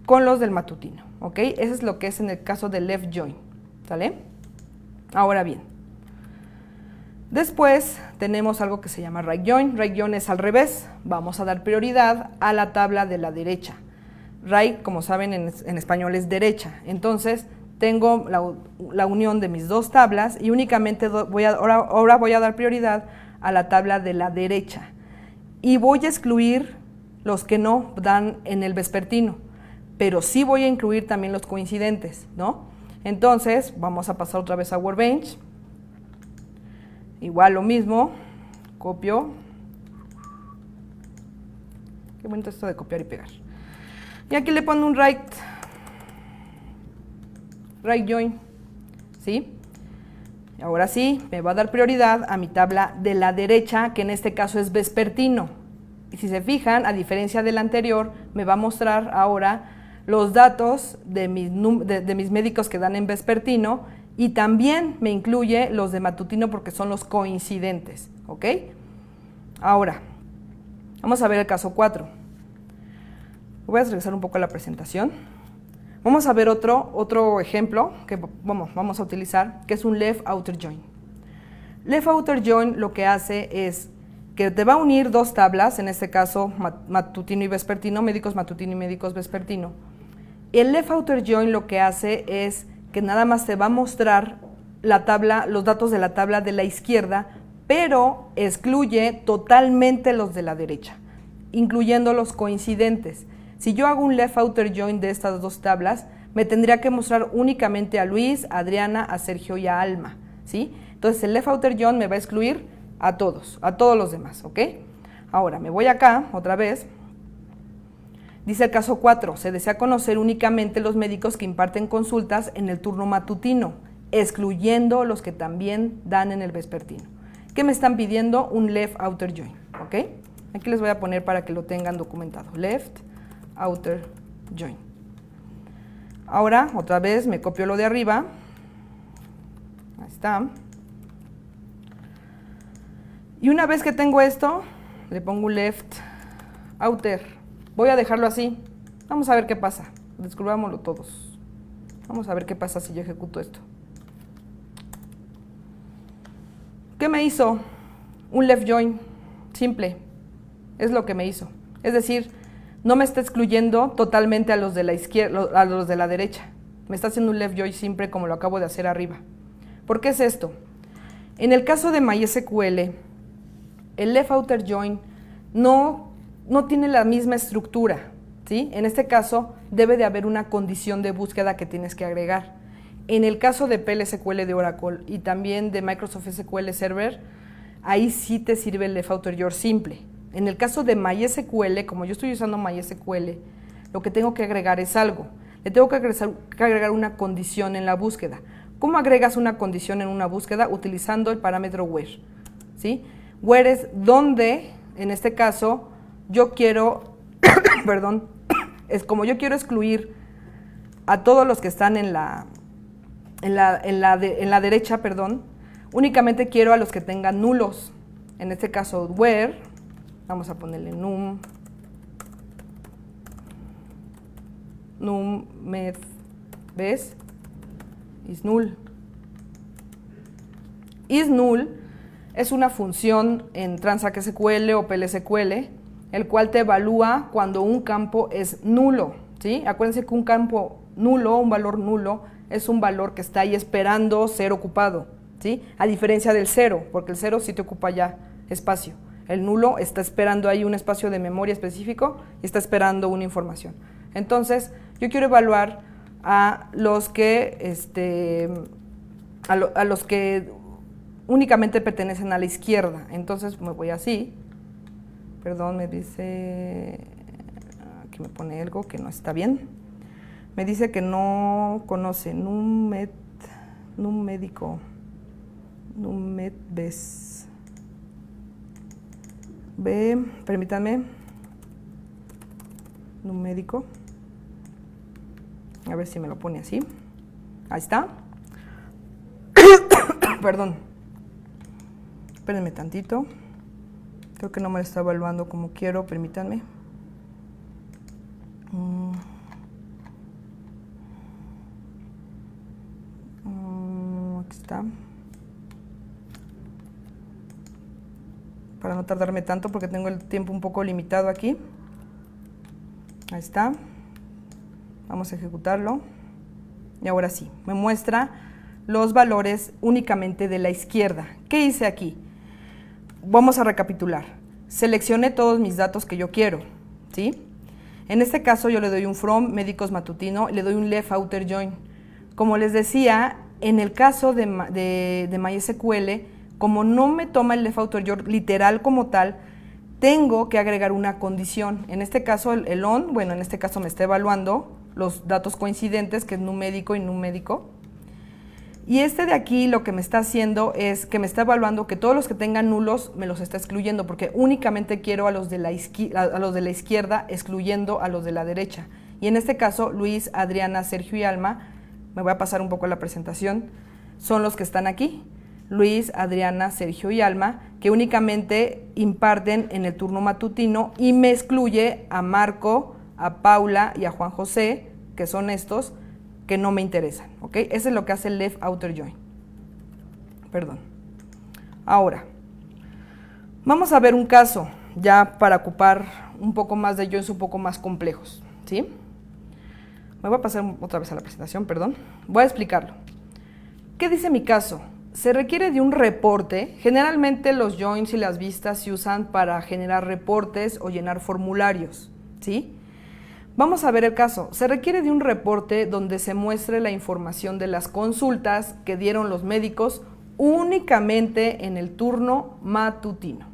con los del matutino, ¿ok? Eso es lo que es en el caso del left join, ¿sale? Ahora bien, después tenemos algo que se llama right join. Right join es al revés, vamos a dar prioridad a la tabla de la derecha. Right, como saben, en español es derecha, entonces tengo la unión de mis dos tablas y únicamente ahora voy a dar prioridad a la tabla de la derecha y voy a excluir los que no dan en el vespertino, pero sí voy a incluir también los coincidentes, ¿no? Entonces, vamos a pasar otra vez a Workbench. Igual lo mismo, copio. Qué bonito esto de copiar y pegar. Y aquí le pongo un right join, ¿sí? Ahora sí, me va a dar prioridad a mi tabla de la derecha, que en este caso es vespertino. Y si se fijan, a diferencia del anterior, me va a mostrar ahora los datos de mis médicos que dan en vespertino y también me incluye los de matutino porque son los coincidentes, ¿ok? Ahora, vamos a ver el caso 4. Voy a regresar un poco a la presentación. Vamos a ver otro ejemplo que vamos a utilizar, que es un left outer join. Left outer join lo que hace es que te va a unir dos tablas, en este caso matutino y vespertino, médicos matutino y médicos vespertino. El left outer join lo que hace es que nada más te va a mostrar los datos de la tabla de la izquierda, pero excluye totalmente los de la derecha, incluyendo los coincidentes. Si yo hago un left outer join de estas dos tablas, me tendría que mostrar únicamente a Luis, a Adriana, a Sergio y a Alma, ¿sí? Entonces el left outer join me va a excluir a todos los demás, ¿ok? Ahora me voy acá, otra vez. Dice el caso 4, se desea conocer únicamente los médicos que imparten consultas en el turno matutino, excluyendo los que también dan en el vespertino. ¿Qué me están pidiendo? Un left outer join, ¿ok? Aquí les voy a poner para que lo tengan documentado. Left outer join. Ahora, otra vez, me copio lo de arriba. Ahí está. Y una vez que tengo esto, le pongo un left outer. Voy a dejarlo así. Vamos a ver qué pasa. Descubrámoslo todos. Vamos a ver qué pasa si yo ejecuto esto. ¿Qué me hizo? Un left join simple. Es lo que me hizo. Es decir, no me está excluyendo totalmente a los de la izquierda, a los de la derecha. Me está haciendo un left join simple como lo acabo de hacer arriba. ¿Por qué es esto? En el caso de MySQL, el left outer join no tiene la misma estructura, ¿sí? En este caso, debe de haber una condición de búsqueda que tienes que agregar. En el caso de PL/SQL de Oracle y también de Microsoft SQL Server, ahí sí te sirve el left outer join simple. En el caso de MySQL, como yo estoy usando MySQL, lo que tengo que agregar es algo. le tengo que agregar una condición en la búsqueda. ¿Cómo agregas una condición en una búsqueda? Utilizando el parámetro where, ¿sí? Where es donde, en este caso, yo quiero, perdón, es como yo quiero excluir a todos los que están en la derecha, perdón, únicamente quiero a los que tengan nulos. En este caso, where, vamos a ponerle num med, ¿ves? Is null. Is null es una función en Transact SQL o PL/SQL, el cual te evalúa cuando un campo es nulo, ¿sí? Acuérdense que un campo nulo, un valor nulo, es un valor que está ahí esperando ser ocupado, ¿sí? A diferencia del 0, porque el 0 sí te ocupa ya espacio. El nulo está esperando ahí un espacio de memoria específico y está esperando una información. Entonces, yo quiero evaluar a los que, a los que únicamente pertenecen a la izquierda. Entonces, me voy así. Perdón, me dice, aquí me pone algo que no está bien. Me dice que no conoce nummédico, numedbes. B, permítanme, numérico, a ver si me lo pone así, ahí está. Perdón, espérenme tantito, creo que no me lo está evaluando como quiero, permítanme. Aquí está. Para no tardarme tanto porque tengo el tiempo un poco limitado aquí. Ahí está. Vamos a ejecutarlo. Y ahora sí, me muestra los valores únicamente de la izquierda. ¿Qué hice aquí? Vamos a recapitular. Seleccioné todos mis datos que yo quiero, ¿sí? En este caso yo le doy un from médicos matutino y le doy un left outer join. Como les decía, en el caso de MySQL, como no me toma el left outer join literal como tal, tengo que agregar una condición. En este caso el on, bueno, en este caso me está evaluando los datos coincidentes, que es numérico y numérico. Y este de aquí lo que me está haciendo es que me está evaluando que todos los que tengan nulos me los está excluyendo, porque únicamente quiero a los de la izquierda excluyendo a los de la derecha. Y en este caso, Luis, Adriana, Sergio y Alma, me voy a pasar un poco la presentación, son los que están aquí. Luis, Adriana, Sergio y Alma, que únicamente imparten en el turno matutino y me excluye a Marco, a Paula y a Juan José, que son estos, que no me interesan, ¿ok? Eso es lo que hace el left outer join. Perdón. Ahora, vamos a ver un caso, ya para ocupar un poco más de joins un poco más complejos, ¿sí? Me voy a pasar otra vez a la presentación, perdón. Voy a explicarlo. ¿Qué dice mi caso? Se requiere de un reporte. Generalmente los joins y las vistas se usan para generar reportes o llenar formularios, ¿sí? Vamos a ver el caso. Se requiere de un reporte donde se muestre la información de las consultas que dieron los médicos únicamente en el turno matutino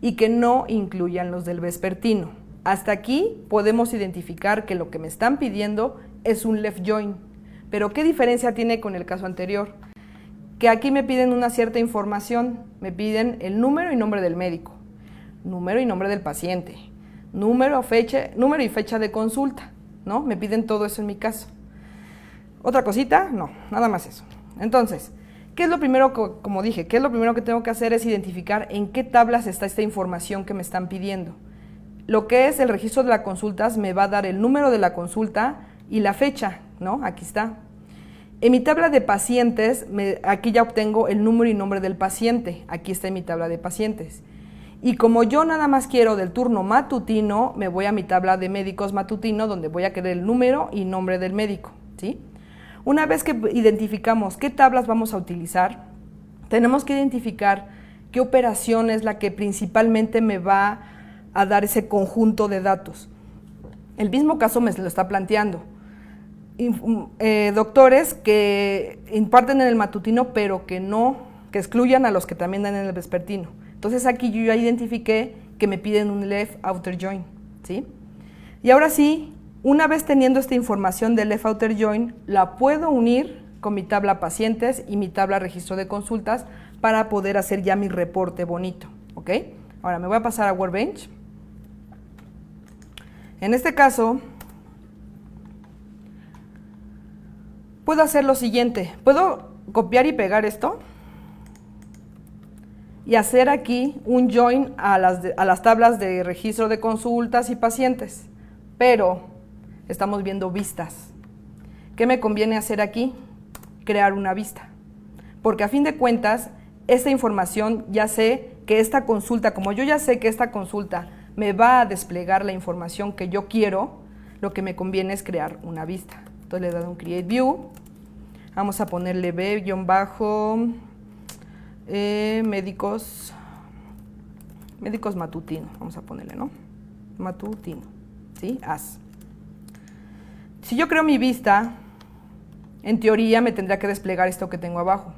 y que no incluyan los del vespertino. Hasta aquí podemos identificar que lo que me están pidiendo es un left join. Pero ¿qué diferencia tiene con el caso anterior? Que aquí me piden una cierta información, me piden el número y nombre del médico, número y nombre del paciente, número y fecha de consulta, ¿no? Me piden todo eso en mi caso. ¿Otra cosita? No, nada más eso. Entonces, ¿qué es lo primero, como dije, qué es lo primero que tengo que hacer? Es identificar en qué tablas está esta información que me están pidiendo. Lo que es el registro de las consultas me va a dar el número de la consulta y la fecha, ¿no? Aquí está. En mi tabla de pacientes, aquí ya obtengo el número y nombre del paciente. Aquí está en mi tabla de pacientes. Y como yo nada más quiero del turno matutino, me voy a mi tabla de médicos matutino, donde voy a querer el número y nombre del médico, ¿sí? Una vez que identificamos qué tablas vamos a utilizar, tenemos que identificar qué operación es la que principalmente me va a dar ese conjunto de datos. El mismo caso me lo está planteando. Doctores que imparten en el matutino, pero que excluyan a los que también dan en el vespertino. Entonces aquí yo ya identifiqué que me piden un left outer join, ¿sí? Y ahora sí, Una vez teniendo esta información del left outer join, la puedo unir con mi tabla pacientes y mi tabla registro de consultas para poder hacer ya mi reporte bonito, ¿ok? Ahora me voy a pasar a Workbench. En este caso, puedo hacer lo siguiente. Puedo copiar y pegar esto y hacer aquí un join a las tablas de registro de consultas y pacientes, pero estamos viendo vistas. ¿Qué me conviene hacer aquí? Crear una vista, porque a fin de cuentas, esta información ya sé que esta consulta, como yo ya sé que esta consulta me va a desplegar la información que yo quiero, lo que me conviene es crear una vista. Entonces le he dado un Create View, vamos a ponerle médicos matutino, vamos a ponerle, ¿no? Matutino, ¿sí? As. Si yo creo mi vista, en teoría me tendría que desplegar esto que tengo abajo,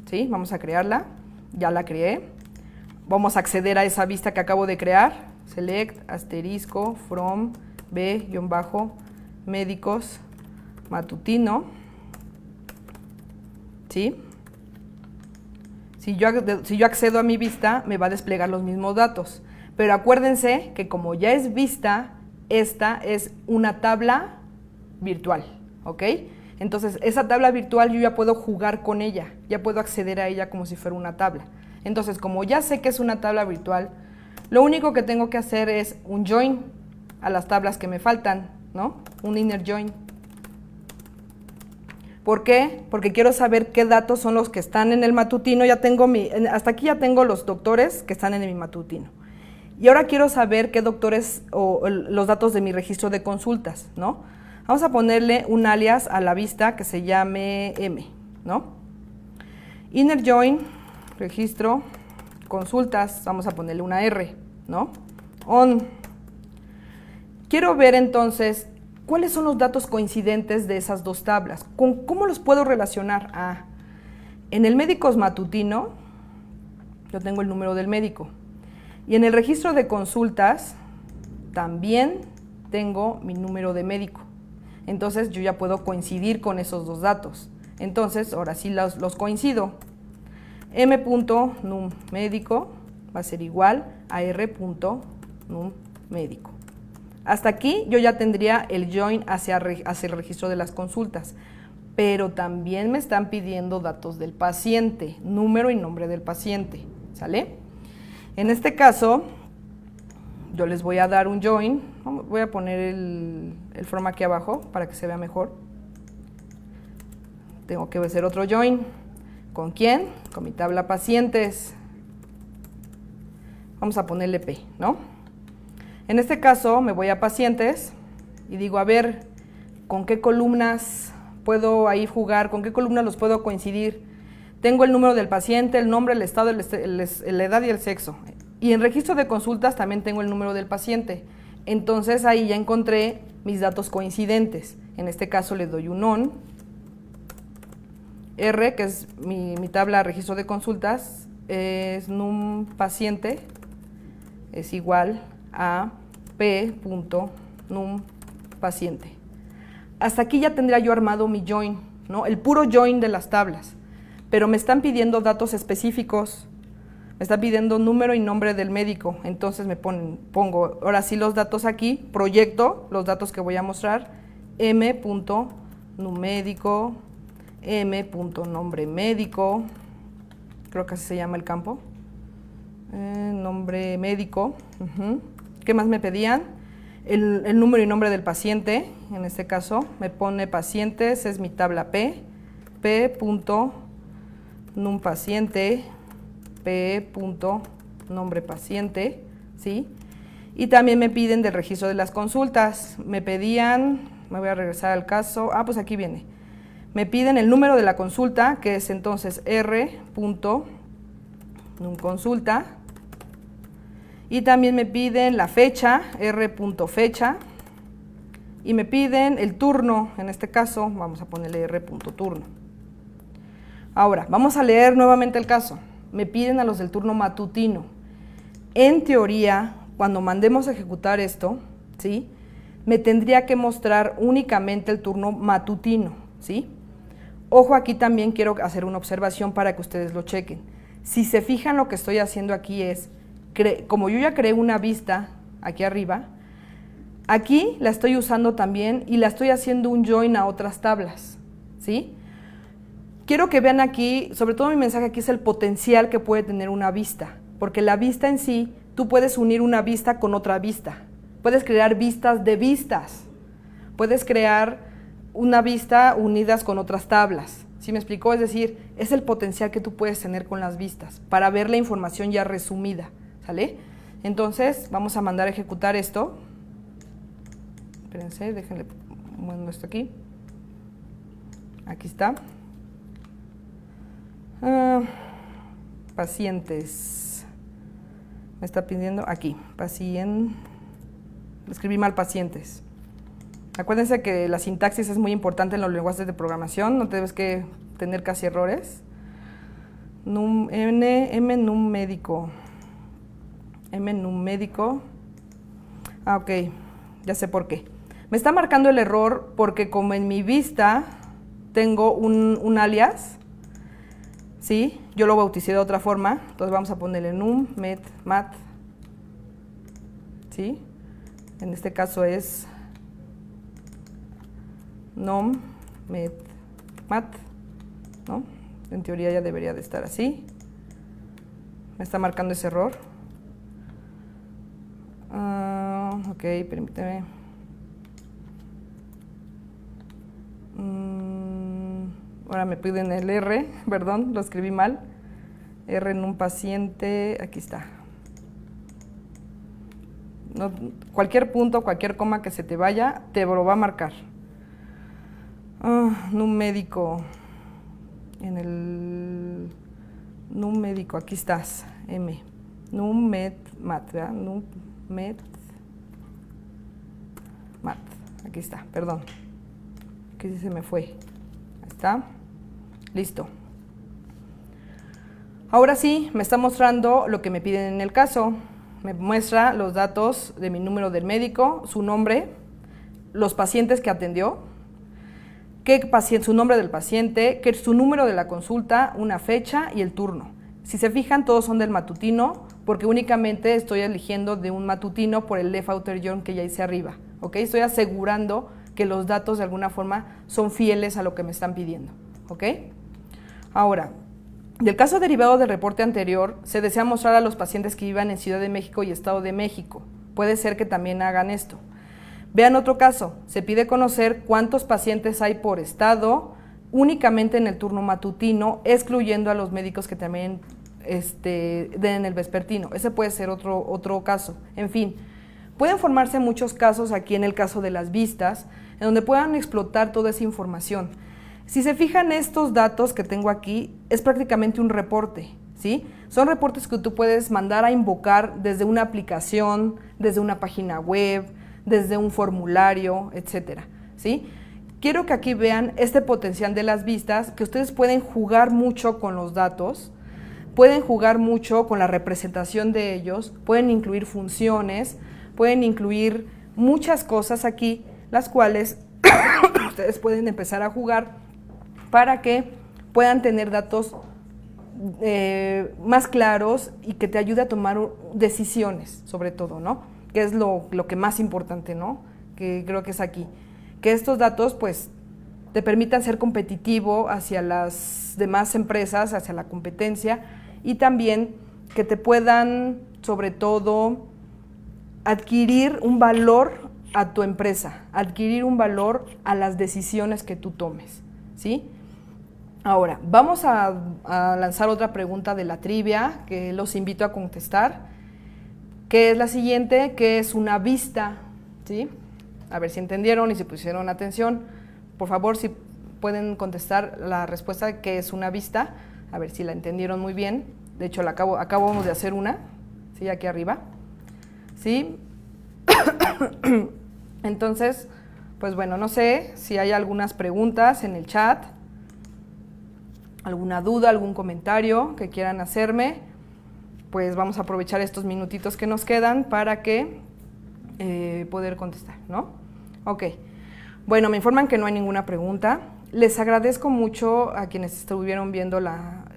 ¿sí? Vamos a crearla, ya la creé. Vamos a acceder a esa vista que acabo de crear. Select, asterisco, from, médicos, matutino, ¿sí? Si yo accedo a mi vista, me va a desplegar los mismos datos. Pero acuérdense que como ya es vista, esta es una tabla virtual, ¿ok? Entonces, esa tabla virtual yo ya puedo jugar con ella, ya puedo acceder a ella como si fuera una tabla. Entonces, como ya sé que es una tabla virtual, lo único que tengo que hacer es un join a las tablas que me faltan, ¿no? Un inner join. ¿Por qué? Porque quiero saber qué datos son los que están en el matutino. Ya tengo hasta aquí ya tengo los doctores que están en mi matutino. Y ahora quiero saber qué doctores o los datos de mi registro de consultas, ¿no? Vamos a ponerle un alias a la vista que se llame M, ¿no? Inner join, registro, consultas, vamos a ponerle una R, ¿no? On. Quiero ver entonces cuáles son los datos coincidentes de esas dos tablas. ¿Cómo los puedo relacionar? En el médicos matutino, yo tengo el número del médico. Y en el registro de consultas, también tengo mi número de médico. Entonces, yo ya puedo coincidir con esos dos datos. Entonces, ahora sí los coincido. M.num médico va a ser igual a R.num médico. Hasta aquí yo ya tendría el join hacia el registro de las consultas, pero también me están pidiendo datos del paciente, número y nombre del paciente, ¿sale? En este caso, yo les voy a dar un join, voy a poner el from aquí abajo para que se vea mejor. Tengo que hacer otro join. ¿Con quién? Con mi tabla pacientes. Vamos a ponerle P, ¿no? En este caso me voy a pacientes y digo, a ver, ¿con qué columnas puedo ahí jugar? ¿Con qué columnas los puedo coincidir? Tengo el número del paciente, el nombre, el estado, la edad y el sexo. Y en registro de consultas también tengo el número del paciente. Entonces ahí ya encontré mis datos coincidentes. En este caso le doy un on. R, que es mi tabla de registro de consultas, es num paciente, es igual a p.num paciente. Hasta aquí ya tendría yo armado mi join, ¿no? El puro join de las tablas, pero me están pidiendo datos específicos, me están pidiendo número y nombre del médico, entonces pongo ahora sí los datos aquí, proyecto los datos que voy a mostrar, m.num médico, m.nombre médico, creo que así se llama el campo, nombre médico. ¿Qué más me pedían? El número y nombre del paciente, en este caso me pone pacientes, es mi tabla p.num paciente, p.nombre paciente, ¿sí? Y también me piden del registro de las consultas, me pedían, me voy a regresar al caso, pues aquí viene, me piden el número de la consulta, que es entonces r.num consulta, y también me piden la fecha, r.fecha, y me piden el turno, en este caso vamos a ponerle r.turno. Ahora, vamos a leer nuevamente el caso. Me piden a los del turno matutino. En teoría, cuando mandemos a ejecutar esto, ¿sí?, me tendría que mostrar únicamente el turno matutino, ¿sí? Ojo, aquí también quiero hacer una observación para que ustedes lo chequen. Si se fijan, lo que estoy haciendo aquí es, como yo ya creé una vista aquí arriba, aquí la estoy usando también y la estoy haciendo un join a otras tablas, ¿sí? Quiero que vean aquí, sobre todo mi mensaje aquí es el potencial que puede tener una vista, porque la vista en sí, tú puedes unir una vista con otra vista, puedes crear vistas de vistas, puedes crear una vista unidas con otras tablas, ¿sí me explicó? Es decir, es el potencial que tú puedes tener con las vistas para ver la información ya resumida, ¿sale? Entonces, vamos a mandar a ejecutar esto. Espérense, déjenle muevo esto aquí. Aquí está. Pacientes. Me está pidiendo aquí, escribí mal pacientes. Acuérdense que la sintaxis es muy importante en los lenguajes de programación, no debes que tener casi errores. Num médico. Ah, ok, ya sé por qué. Me está marcando el error porque como en mi vista tengo un alias, ¿sí? Yo lo bauticé de otra forma, entonces vamos a ponerle num, mat, ¿sí? En este caso es nom, mat, ¿no? En teoría ya debería de estar así. Me está marcando ese error. Ok, permíteme. Ahora me piden el R, perdón, lo escribí mal. R en un paciente, aquí está. No, cualquier punto, cualquier coma que se te vaya, te lo va a marcar. Num médico, num médico, aquí estás, M. Num mat, ¿verdad? Num mat, aquí está, perdón. Aquí sí se me fue. Ahí está. Listo. Ahora sí, me está mostrando lo que me piden en el caso. Me muestra los datos de mi número del médico, su nombre, los pacientes que atendió, su nombre del paciente, su número de la consulta, una fecha y el turno. Si se fijan, todos son del matutino, porque únicamente estoy eligiendo de un matutino por el left outer join que ya hice arriba, ¿ok? Estoy asegurando que los datos de alguna forma son fieles a lo que me están pidiendo, ¿ok? Ahora, del caso derivado del reporte anterior, se desea mostrar a los pacientes que vivan en Ciudad de México y Estado de México. Puede ser que también hagan esto. Vean otro caso, se pide conocer cuántos pacientes hay por estado, únicamente en el turno matutino, excluyendo a los médicos que también den el vespertino. Ese puede ser otro caso. En fin, pueden formarse muchos casos aquí en el caso de las vistas, en donde puedan explotar toda esa información. Si se fijan, estos datos que tengo aquí es prácticamente un reporte, ¿sí? Son reportes que tú puedes mandar a invocar desde una aplicación, desde una página web, desde un formulario, etcétera, ¿sí? Quiero que aquí vean este potencial de las vistas, que ustedes pueden jugar mucho con los datos, pueden jugar mucho con la representación de ellos, pueden incluir funciones, pueden incluir muchas cosas aquí, las cuales ustedes pueden empezar a jugar para que puedan tener datos más claros y que te ayude a tomar decisiones, sobre todo, ¿no? Que es lo que más importante, ¿no? Que creo que es aquí. Que estos datos, pues, te permitan ser competitivo hacia las demás empresas, hacia la competencia, y también que te puedan, sobre todo, adquirir un valor a tu empresa, adquirir un valor a las decisiones que tú tomes, ¿sí? Ahora, vamos a lanzar otra pregunta de la trivia que los invito a contestar, que es la siguiente, que es una vista, ¿sí? A ver si entendieron y si pusieron atención. Por favor, si pueden contestar la respuesta de qué es una vista, a ver si la entendieron muy bien. De hecho, acabamos de hacer una, ¿sí? Aquí arriba, ¿sí? Entonces, pues bueno, no sé si hay algunas preguntas en el chat, alguna duda, algún comentario que quieran hacerme, pues vamos a aprovechar estos minutitos que nos quedan para que poder contestar, ¿no? Ok. Bueno, me informan que no hay ninguna pregunta. Les agradezco mucho a quienes estuvieron viendo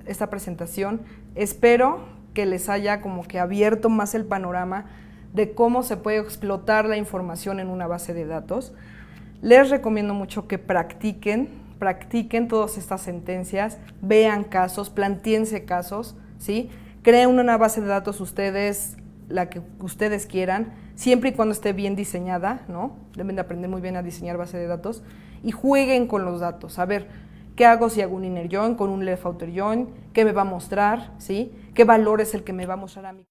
esta presentación. Espero que les haya como que abierto más el panorama de cómo se puede explotar la información en una base de datos. Les recomiendo mucho que practiquen todas estas sentencias, vean casos, plantéense casos, ¿sí? Creen una base de datos ustedes, la que ustedes quieran, siempre y cuando esté bien diseñada, ¿no? Deben de aprender muy bien a diseñar base de datos y jueguen con los datos. A ver, ¿qué hago si hago un inner join con un left outer join? ¿Qué me va a mostrar? ¿Sí? ¿Qué valor es el que me va a mostrar a mí?